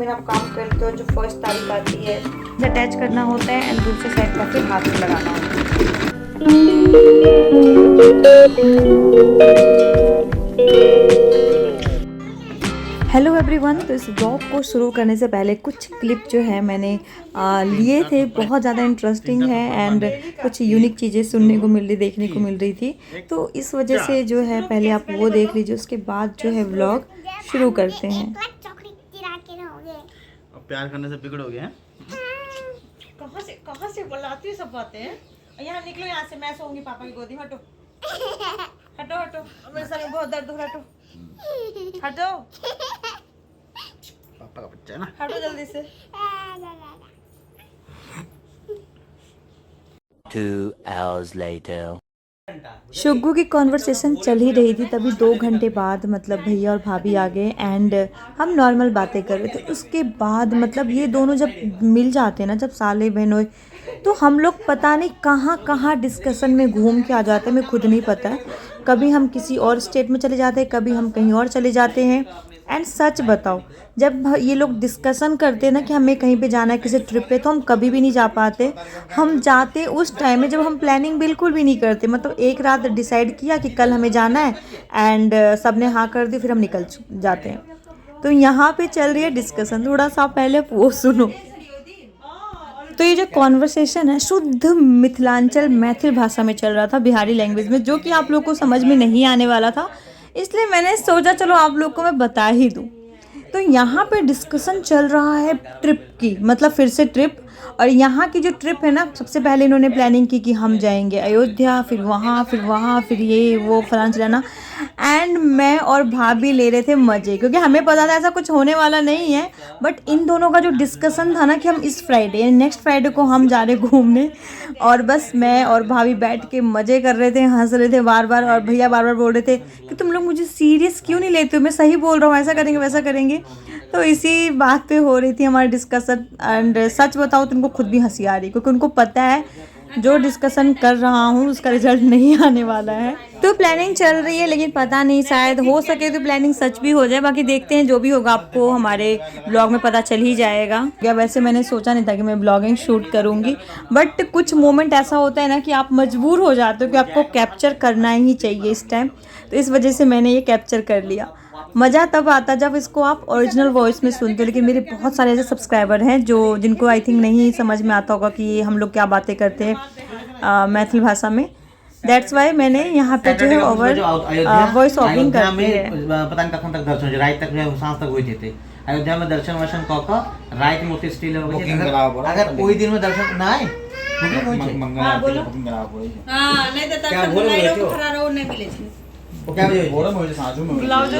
में आप काम करते हो, जो फर्स्ट तारीख आती है अटैच करना होता है एंड दूसरे साइड का फिर हाथ में लगाना होता है। हेलो एवरीवन, तो इस ब्लॉग को शुरू करने से पहले कुछ क्लिप जो है मैंने लिए थे, बहुत ज़्यादा इंटरेस्टिंग है एंड कुछ यूनिक चीज़ें सुनने को मिल रही, देखने को मिल रही थी, तो इस वजह से जो है पहले आप वो देख लीजिए, उसके बाद जो है व्लॉग शुरू करते हैं। प्यार करने से बिगड़ोगे हैं? कहाँ से बुलाती है सब बातें हैं? यहाँ निकलो, यहाँ से मैं सोऊंगी पापा की गोदी में। हटो हटो हटो, मेरे सर में बहुत दर्द हो रहा है। हटो हटो, पापा का बच्चा है ना। हटो जल्दी से। 2 hours later. शुग्गू की कॉन्वर्सेशन चल ही रही थी, तभी 2 घंटे बाद मतलब भैया और भाभी आ गए एंड हम नॉर्मल बातें कर रहे थे। उसके बाद मतलब ये दोनों जब मिल जाते हैं ना, जब साले बहनोई, तो हम लोग पता नहीं कहाँ कहाँ डिस्कशन में घूम के आ जाते हैं, हमें खुद नहीं पता है। कभी हम किसी और स्टेट में चले जाते हैं, कभी हम कहीं और चले जाते हैं। एंड सच बताओ, जब ये लोग डिस्कशन करते हैं ना कि हमें कहीं पे जाना है किसी ट्रिप पे, तो हम कभी भी नहीं जा पाते। हम जाते उस टाइम में जब हम प्लानिंग बिल्कुल भी नहीं करते, मतलब एक रात डिसाइड किया कि कल हमें जाना है एंड सब ने हाँ कर दी, फिर हम निकल जाते हैं। तो यहाँ पे चल रही है डिस्कशन, थोड़ा सा पहले वो सुनो। तो ये जो कॉन्वर्सेशन है शुद्ध मिथिलांचल मैथिल भाषा में चल रहा था, बिहारी लैंग्वेज में, जो कि आप लोग को समझ में नहीं आने वाला था, इसलिए मैंने सोचा चलो आप लोग को मैं बता ही दूँ। तो यहाँ पे डिस्कशन चल रहा है ट्रिप की, मतलब फिर से ट्रिप। और यहाँ की जो ट्रिप है ना, सबसे पहले इन्होंने प्लानिंग की कि हम जाएंगे अयोध्या, फिर वहाँ फिर ये वो फलाना चलाना। एंड मैं और भाभी ले रहे थे मज़े, क्योंकि हमें पता था ऐसा कुछ होने वाला नहीं है। बट इन दोनों का जो डिस्कशन था ना कि हम इस फ्राइडे नेक्स्ट फ्राइडे को हम जा रहे घूमने, और बस मैं और भाभी बैठ के मज़े कर रहे थे, हंस रहे थे बार बार। और भैया बार बार बोल रहे थे कि तुम लोग मुझे सीरियस क्यों नहीं लेते हो, मैं सही बोल रहा हूँ, ऐसा करेंगे वैसा करेंगे। तो इसी बात पे हो रही थी हमारी डिस्कशन। एंड सच बताओ तो उनको खुद भी हंसी आ रही, क्योंकि उनको पता है जो डिस्कशन कर रहा हूँ उसका रिजल्ट नहीं आने वाला है। तो प्लानिंग चल रही है, लेकिन पता नहीं, शायद हो सके तो प्लानिंग सच भी हो जाए। बाकी देखते हैं, जो भी होगा आपको हमारे ब्लॉग में पता चल ही जाएगा। या वैसे मैंने सोचा नहीं था कि मैं ब्लॉगिंग शूट करूँगी, बट कुछ मोमेंट ऐसा होता है ना कि आप मजबूर हो जाते हो कि आपको कैप्चर करना ही चाहिए इस टाइम, तो इस वजह से मैंने ये कैप्चर कर लिया। मज़ा तब आता जब इसको आप ओरिजिनल वॉइस में सुनते हो, लेकिन मेरे बहुत सारे ऐसे सब्सक्राइबर हैं जो जिनको आई थिंक नहीं समझ में आता होगा कि ये हम लोग क्या बातें करते हैं मैथिली भाषा में। दैट्स वाई मैंने यहाँ पे जो है ओवर वॉइस ओवरिंग करती है। पता नहीं कखन तक दर्शन हो रात तक में सांझ तक होते थे अयोध्या में दर्शन वर्शन क क रात में ओते स्टिल हो गए। अगर कोई दिन में दर्शन नहीं बुकिंग होई छे मंगल आरती के बुकिंग कराव होई छे। हां नहीं देता क्या बोल रहे हो, खरा रहो नहीं मिले छे। वो क्या बजे बोरा में हो साजू में ब्लाउज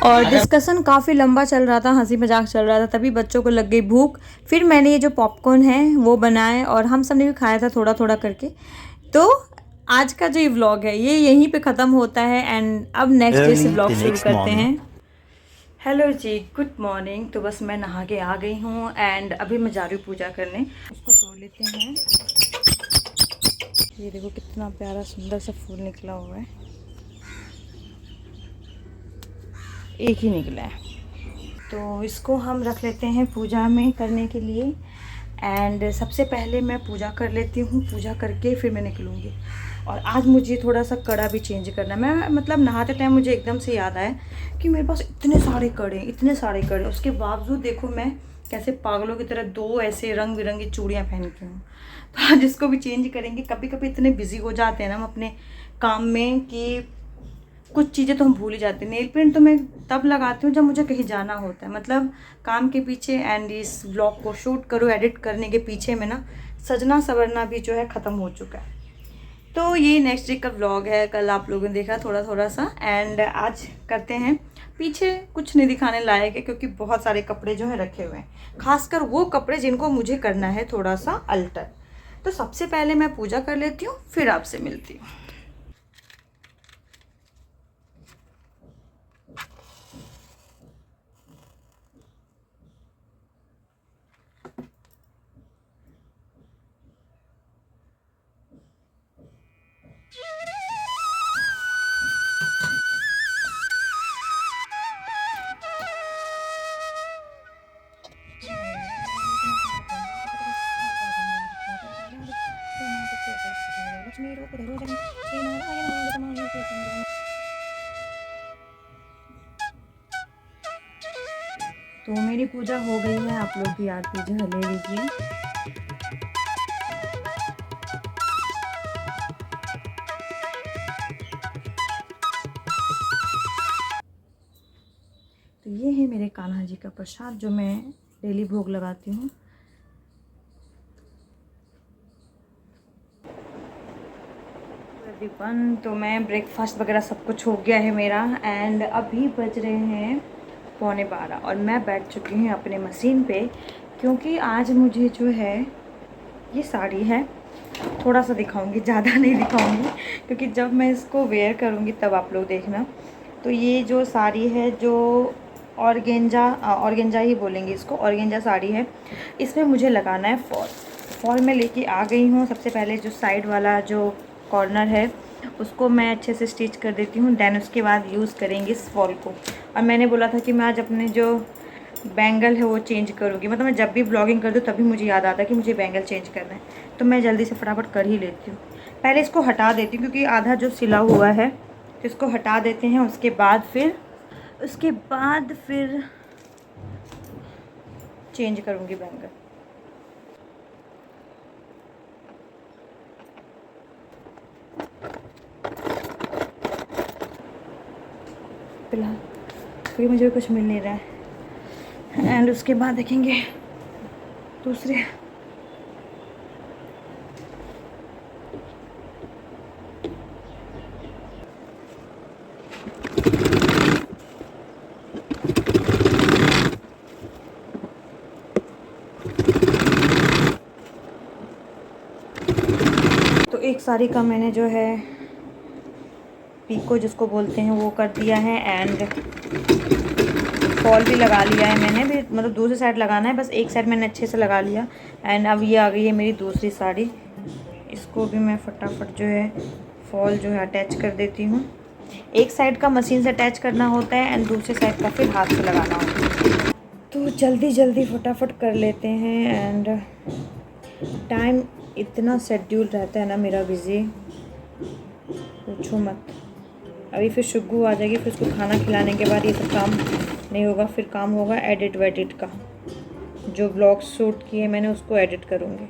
और डिस्कशन काफ़ी लंबा चल रहा था, हंसी मजाक चल रहा था, तभी बच्चों को लग गई भूख। फिर मैंने ये जो पॉपकॉर्न है वो बनाए और हम सब ने भी खाया था थोड़ा थोड़ा करके। तो आज का जो ये व्लॉग है ये यहीं पे ख़त्म होता है एंड अब नेक्स्ट डे से व्लॉग शुरू करते हैं। हेलो जी, गुड मॉर्निंग। तो बस मैं नहा के आ गई हूँ एंड अभी मैं जा रही हूँ पूजा करने। उसको तोड़ लेते हैं। ये देखो कितना प्यारा सुंदर सा फूल निकला हुआ है, एक ही निकला है। तो इसको हम रख लेते हैं पूजा में करने के लिए। एंड सबसे पहले मैं पूजा कर लेती हूँ, पूजा करके फिर मैं निकलूँगी। और आज मुझे थोड़ा सा कड़ा भी चेंज करना है। मैं मतलब नहाते टाइम मुझे एकदम से याद आया कि मेरे पास इतने सारे कड़े, उसके बावजूद देखो मैं कैसे पागलों की तरह 2 ऐसे रंग बिरंगी चूड़ियाँ पहन के हूँ। तो आज इसको भी चेंज करेंगे। कभी कभी इतने बिजी हो जाते हैं ना हम अपने काम में कि कुछ चीज़ें तो हम भूल ही जाते हैं। नेल पेंट तो मैं तब लगाती हूँ जब मुझे कहीं जाना होता है, मतलब काम के पीछे। एंड इस ब्लॉग को शूट करो एडिट करने के पीछे में ना सजना सवरना भी जो है ख़त्म हो चुका है। तो ये नेक्स्ट डे का व्लॉग है, कल आप लोगों ने देखा थोड़ा थोड़ा सा। एंड आज करते हैं, पीछे कुछ नहीं दिखाने लायक है क्योंकि बहुत सारे कपड़े जो है रखे हुए हैं, खासकर वो कपड़े जिनको मुझे करना है थोड़ा सा अल्टर। तो सबसे पहले मैं पूजा कर लेती हूँ, फिर आपसे मिलती हूँ। तो मेरी पूजा हो गई है, आप लोग भी आरती जो ले लीजिए। तो ये है मेरे कान्हा जी का प्रसाद जो मैं डेली भोग लगाती हूँ। एवरीवन, तो मैं ब्रेकफास्ट वगैरह सब कुछ हो गया है मेरा एंड अभी बज रहे हैं 11:15 और मैं बैठ चुकी हूँ अपने मशीन पे, क्योंकि आज मुझे जो है ये साड़ी है, थोड़ा सा दिखाऊंगी, ज़्यादा नहीं दिखाऊंगी, क्योंकि जब मैं इसको वेयर करूँगी तब आप लोग देखना। तो ये जो साड़ी है जो ऑर्गेंजा ही बोलेंगे इसको, ऑर्गेंजा साड़ी है। इसमें मुझे लगाना है फॉल में लेके आ गई हूँ। सबसे पहले जो साइड वाला जो कॉर्नर है उसको मैं अच्छे से स्टिच कर देती हूँ, देन उसके बाद यूज़ करेंगे इस फॉल को। और मैंने बोला था कि मैं आज अपने जो बैंगल है वो चेंज करूँगी, मतलब मैं जब भी ब्लॉगिंग कर दूँ तभी मुझे याद आता है कि मुझे बैंगल चेंज करना है, तो मैं जल्दी से फटाफट कर ही लेती हूँ। पहले इसको हटा देती हूँ क्योंकि आधा जो सिला हुआ है, तो इसको हटा देते हैं। उसके बाद फिर चेंज करूँगी बैंगल। फिलहाल क्योंकि मुझे कुछ मिल नहीं रहा है, एंड उसके बाद देखेंगे दूसरे। तो एक साड़ी का मैंने जो है पीको जिसको बोलते हैं वो कर दिया है, एंड फॉल भी लगा लिया है मैंने भी, मतलब दूसरी साइड लगाना है, बस एक साइड मैंने अच्छे से लगा लिया। एंड अब ये आ गई है मेरी दूसरी साड़ी, इसको भी मैं फटाफट जो है फॉल जो है अटैच कर देती हूँ। एक साइड का मशीन से अटैच करना होता है एंड दूसरे साइड का फिर हाथ से लगाना होता है। तो जल्दी फटाफट कर लेते हैं। एंड टाइम इतना शेड्यूल रहता है ना मेरा बिज़ी, पूछो मत। अभी फिर शुगू आ जाएगी, फिर उसको खाना खिलाने के बाद ये सब काम नहीं होगा, फिर काम होगा एडिट वेडिट का। जो ब्लॉग शूट किए मैंने उसको एडिट करूँगी।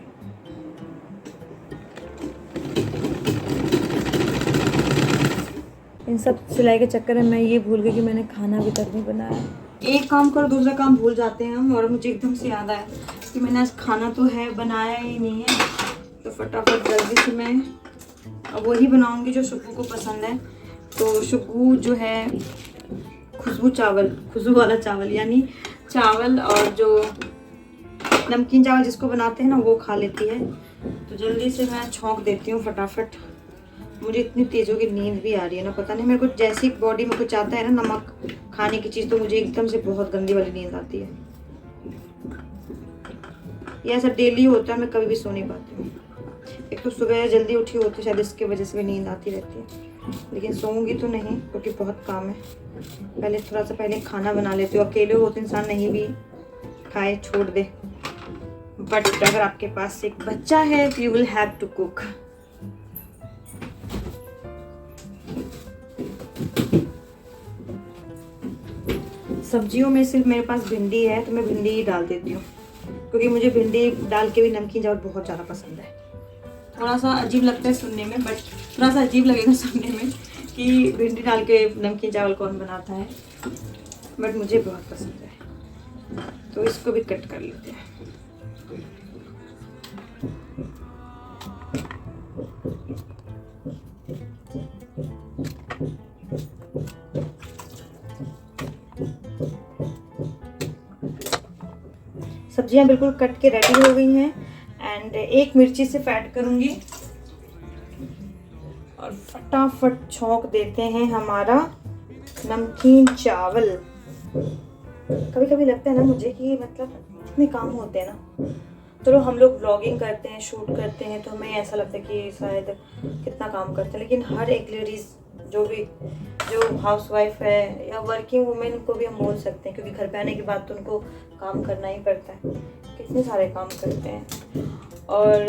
इन सब सिलाई के चक्कर में मैं ये भूल गई कि मैंने खाना अभी तक नहीं बनाया। एक काम कर दूसरा काम भूल जाते हैं हम, और मुझे एकदम से याद आया कि मैंने आज खाना तो है बनाया ही नहीं है, तो फटाफट जल्दी से मैं अब वही बनाऊँगी जो शुगू को पसंद है। तो शुगू जो है खुशबू वाला चावल, यानी चावल और जो नमकीन चावल जिसको बनाते हैं ना वो खा लेती है। तो जल्दी से मैं छौंक देती हूँ फटाफट। मुझे इतनी तेज़ों की नींद भी आ रही है ना, पता नहीं, मेरे को जैसी बॉडी में कुछ आता है ना नमक खाने की चीज़, तो मुझे एकदम से बहुत गंदी वाली नींद आती है। ये ऐसा डेली होता है, मैं कभी भी सो नहीं पाती हूँ। एक तो सुबह जल्दी उठी होती है, शायद इसकी वजह से भी नींद आती रहती है, लेकिन सोऊंगी तो नहीं क्योंकि बहुत काम है। पहले थोड़ा सा पहले खाना बना लेती हूँ। अकेले हो तो इंसान नहीं भी खाए छोड़ दे, बट अगर आपके पास एक बच्चा है तो you will have to cook. सब्जियों में सिर्फ मेरे पास भिंडी है तो मैं भिंडी ही डाल देती हूँ, क्योंकि मुझे भिंडी डाल के भी नमकीन चावल बहुत ज़्यादा पसंद है। थोड़ा सा अजीब लगता है सुनने में, बट थोड़ा सा अजीब लगेगा सुनने में कि भिंडी डाल के नमकीन चावल कौन बनाता है, बट मुझे बहुत पसंद है। तो इसको भी कट कर लेते हैं। सब्जियां बिल्कुल कट के रेडी हो गई हैं, एंड एक मिर्ची से ऐड करूंगी और फटाफट छौंक देते हैं हमारा नमकीन चावल। कभी कभी लगता है ना मुझे कि मतलब इतने काम होते हैं ना, तो हम लोग ब्लॉगिंग करते हैं, शूट करते हैं, तो हमें ऐसा लगता है कि शायद कितना काम करते हैं, लेकिन हर एक लेडीज़ जो हाउसवाइफ है या वर्किंग वुमेन को भी हम बोल सकते हैं, क्योंकि घर पे आने के बाद तो उनको काम करना ही पड़ता है, कितने सारे काम करते हैं। और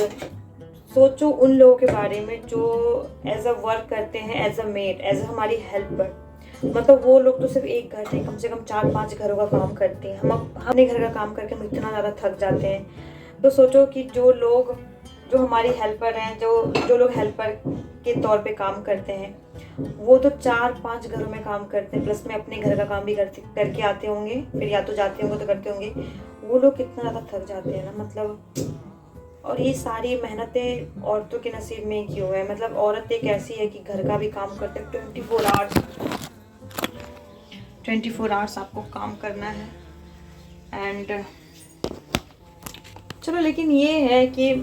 सोचो उन लोगों के बारे में जो एज अ वर्क करते हैं, as a maid, as a हमारी हेल्पर। मतलब वो लोग तो सिर्फ एक घर में कम से कम 4-5 घरों का काम करते हैं। हम अपने घर का काम करके हम इतना ज़्यादा थक जाते हैं। तो सोचो कि जो लोग, जो हमारी हेल्पर हैं, जो लोग हेल्पर के तौर पे काम करते हैं, वो तो 4-5 घरों में काम करते हैं, प्लस में अपने घर का काम भी करके आते होंगे, फिर या तो जाते होंगे तो करते होंगे। वो लोग कितना ज़्यादा थक जाते हैं ना, मतलब। और ये सारी मेहनतें औरतों के नसीब में ही क्यों है? मतलब औरत एक ऐसी है कि घर का भी काम करते 24 आवर्स आपको काम करना है। एंड चलो, लेकिन ये है कि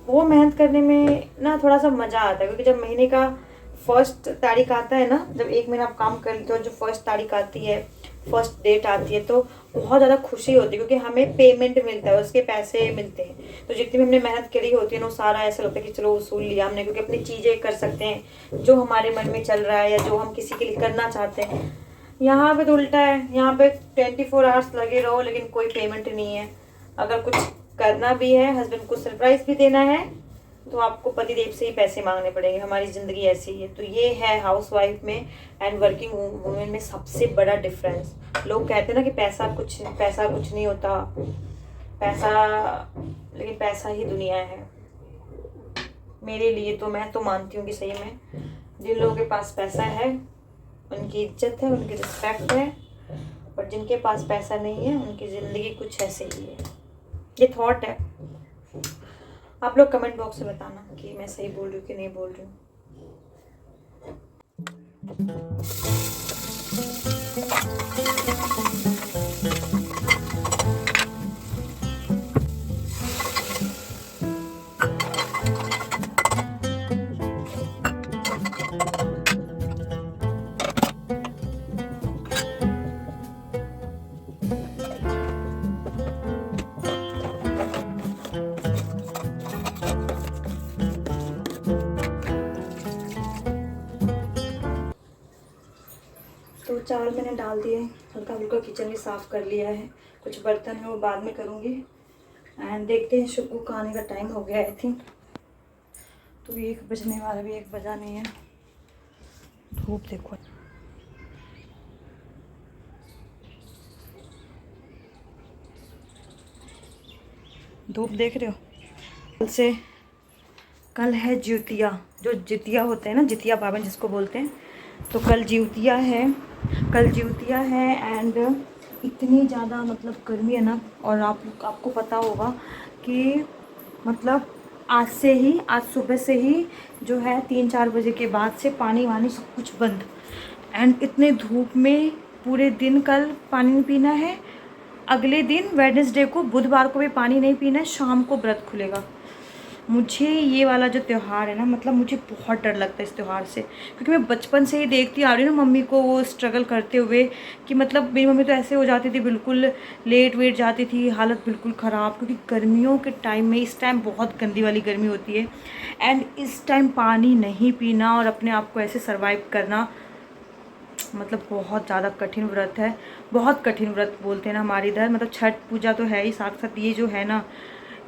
वो मेहनत करने में ना थोड़ा सा मज़ा आता है, क्योंकि जब महीने का फर्स्ट तारीख आता है ना, जब एक महीना आप काम कर लेते हो, जो फर्स्ट तारीख आती है, फर्स्ट डेट आती है, तो बहुत ज़्यादा खुशी होती है, क्योंकि हमें पेमेंट मिलता है, उसके पैसे मिलते हैं। तो जितनी भी हमने मेहनत करी होती है ना, वो सारा ऐसा लगता है कि चलो वसूल लिया हमने, क्योंकि अपनी चीज़ें कर सकते हैं जो हमारे मन में चल रहा है या जो हम किसी के लिए करना चाहते हैं। यहाँ पे तो उल्टा है, यहाँ पे 24 आवर्स लगे रहो लेकिन कोई पेमेंट नहीं है। अगर कुछ करना भी है, हस्बैंड को सरप्राइज भी देना है, तो आपको पतिदेव से ही पैसे मांगने पड़ेंगे। हमारी ज़िंदगी ऐसी ही है। तो ये है हाउसवाइफ में एंड वर्किंग वुमेन में सबसे बड़ा डिफरेंस। लोग कहते हैं ना कि पैसा कुछ नहीं होता, लेकिन पैसा ही दुनिया है मेरे लिए। तो मैं तो मानती हूँ कि सही में जिन लोगों के पास पैसा है उनकी इज्जत है, उनकी रिस्पेक्ट है, और जिनके पास पैसा नहीं है उनकी ज़िंदगी कुछ ऐसे ही है। ये थॉट है। आप लोग कमेंट बॉक्स में बताना कि मैं सही बोल रही हूँ कि नहीं बोल रही हूँ। तो चावल मैंने डाल दिए, हल्का हल्का किचन भी साफ़ कर लिया है। कुछ बर्तन है वो बाद में करूँगी। एंड देखते हैं, शुक्र को आने का टाइम हो गया आई थिंक। तो 1 बजने वाला, भी 1 बजा नहीं है। धूप देखो, धूप देख रहे हो। कल है जितिया, जो जितिया होते हैं ना, जितिया पावन जिसको बोलते हैं। तो कल जितिया है एंड इतनी ज़्यादा मतलब गर्मी है ना। और आपको पता होगा कि मतलब आज सुबह से ही जो है 3-4 बजे के बाद से पानी वानी सब कुछ बंद। एंड इतने धूप में पूरे दिन कल पानी नहीं पीना है। अगले दिन वेडनेसडे को, बुधवार को भी पानी नहीं पीना है। शाम को व्रत खुलेगा। मुझे ये वाला जो त्यौहार है ना, मतलब मुझे बहुत डर लगता है इस त्यौहार से, क्योंकि मैं बचपन से ही देखती आ रही हूँ ना मम्मी को वो स्ट्रगल करते हुए, कि मतलब मेरी मम्मी तो ऐसे हो जाती थी, बिल्कुल लेट वेट जाती थी, हालत बिल्कुल ख़राब। क्योंकि गर्मियों के टाइम में, इस टाइम बहुत गंदी वाली गर्मी होती है, एंड इस टाइम पानी नहीं पीना और अपने आप को ऐसे सर्वाइव करना, मतलब बहुत ज़्यादा कठिन व्रत है। बहुत कठिन व्रत बोलते हैं ना हमारे इधर। मतलब छठ पूजा तो है ही, साथ साथ ये जो है ना,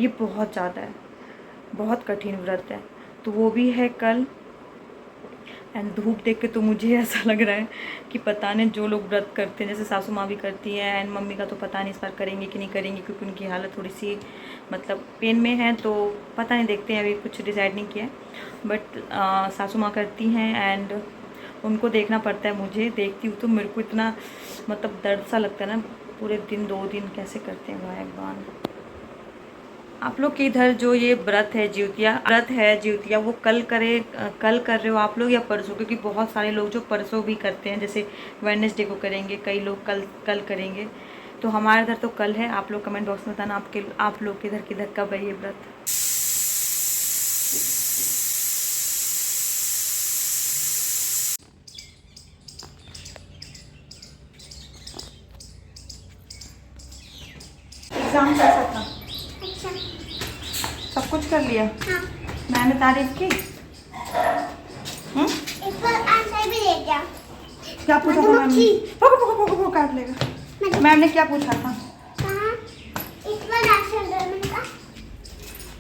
ये बहुत ज़्यादा है, बहुत कठिन व्रत है। तो वो भी है कल। एंड धूप देख के तो मुझे ऐसा लग रहा है कि पता नहीं, जो लोग व्रत करते हैं, जैसे सासू माँ भी करती हैं, एंड मम्मी का तो पता नहीं इस बार करेंगे कि नहीं करेंगे, क्योंकि उनकी हालत थोड़ी सी मतलब पेन में है। तो पता नहीं, देखते हैं, अभी कुछ डिसाइड नहीं किया है। बट सासू माँ करती हैं एंड उनको देखना पड़ता है। मुझे देखती हूँ तो मेरे को इतना मतलब दर्द सा लगता है ना, पूरे दिन 2 दिन कैसे करते हैं भगवान। आप लोग के इधर जो ये व्रत है जितिया, वो कल कर रहे हो आप लोग या परसों? क्योंकि बहुत सारे लोग जो परसों भी करते हैं, जैसे वेडनेसडे को करेंगे, कई लोग कल करेंगे। तो हमारे इधर तो कल है। आप लोग कमेंट बॉक्स में बताना आप लोग के इधर किधर कब है ये व्रत। एग्जाम कैसा था? सब कुछ कर लिया? हाँ। मैंने तारीफ की? इस पर आंसर भी दे दिया। क्या पूछा था मैम ने? पकड़ काट लेगा। मैम ने क्या पूछा था? इस पर आंसर देने का।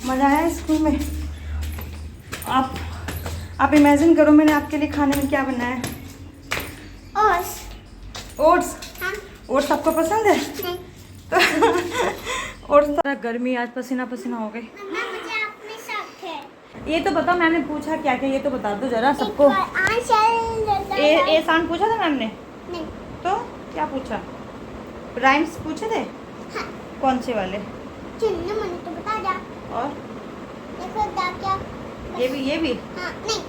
मजा आया स्कूल में? आप इमेजिन करो मैंने आपके लिए खाने में क्या बनाया है। ओट्स। ओट्स। हाँ। ओट्स आपको पसंद है? नहीं। ओट्स तो गर्मी आज पसीना पसीना हो गई। मम्मा मुझे अपने साथ है। ये तो बताओ मैम ने पूछा क्या क्या, ये तो बता दो जरा सबको। ए साउंड पूछा था मैम ने? नहीं। तो क्या पूछा? राइम्स पूछे थे? हाँ। कौन से वाले? चिन्ह मैंने तो बता दिया। और देखो दा क्या? ये भी हाँ नहीं।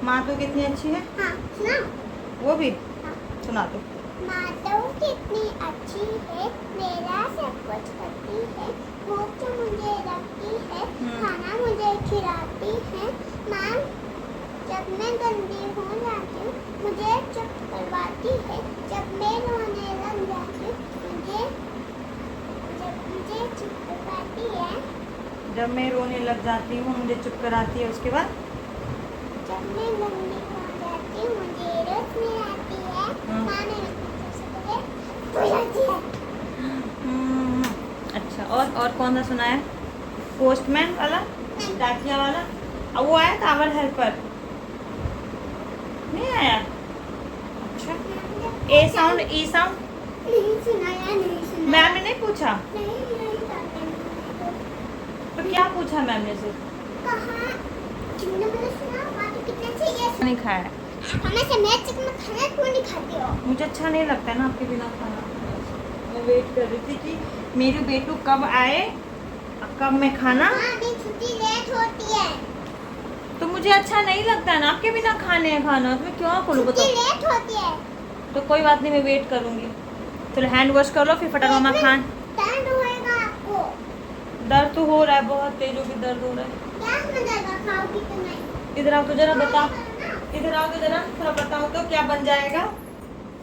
माँ तो कितनी अच्छी है। हाँ सुना। वो भी हाँ। सुना दो। माँ तो कितनी अच्छी है, मेरा सब कुछ करती है, भूख तो मुझे लगती है, खाना मुझे खिलाती है। माँ जब मैं गंदी हो जाती हूँ मुझे चुप करवाती है, जब मैं रोने लग जाती हूँ मुझे चुप करवाती है। जब मैं रोने लग जाती हूँ मुझे चुप कराती है, उसके बाद जब मैं गंदी हो जाती हूँ मुझे रोज मिलाती है। माँ ने बुलाती है। अच्छा और कौन सा सुना है? पोस्टमैन वाला, डाकिया वाला। अब वो आया था आवर हेल्पर, नहीं आया? अच्छा ए साउंड ई साउंड नहीं सुनाया, नहीं सुनाया। मैम ने नहीं पूछा? नहीं करते। तो क्या पूछा मैम ने से? कहाँ चिन्ह मैंने सुना, माँ तो कितने अच्छी है। नहीं खाया। हमें से मैं चिकन खाना क्यों नहीं खाती हो? मुझे अच्छा नहीं लगता है ना आपके बिना खाना। मैं वेट कर रही थी कि मेरे बेटू कब आए, कब मैं खाना। हाँ अभी छुट्टी लेट होती है। तो मुझे अच्छा नहीं लगता है ना आपके बिना खाने खाना, तो मैं क्यों करूँ छुट्टी बताओ? लेट होती है। तो कोई बात नहीं, मैं वेट करूँगी। चलो हैंड वॉश कर लो फिर फटाफट मामा खान। दर्द होएगा आपको। दर्द तो हो रहा है, बहुत तेज होकर दर्द हो रहा है। गैस में जाएगा, खाओगी तो नहीं। इधर आओ तो जरा बताओ, इधर आओ तो जरा थोड़ा बताओ तो क्या बन जाएगा।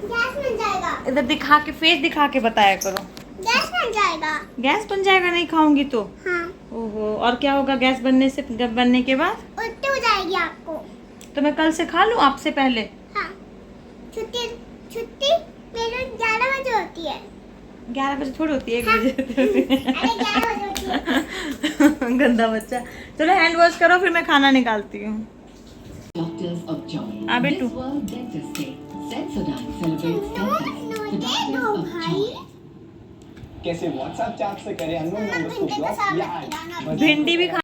गैस में जाएगा। इधर दिखा के, फेस दिखा के बताया करो। गैस में जाएगा। गैस बन जाएगा नहीं खाऊंगी तो? हाँ। ओहो, और क्या होगा गैस बनने के बाद? उल्टी हो जाएगी आपको। तो मैं कल से खा लूँ आपसे पहले? हाँ। छुट्टी मेरे 11 बजे होती है। 11 बजे थोड़ी होती है, 1 बजे अरे 11 बजे होती है। गंदा बच्चा। चलो हैंड वॉश करो फिर मैं खाना निकालती हूँ। Doctors of Joy. Ah, Bettu. This World Dentist Day. Sensodyne celebrates dentists. The Doctors of भाई Joy. कैसे व्हाट्सएप चैट से करें अननोन नंबर्स को ब्लॉक या भिंडी भी खा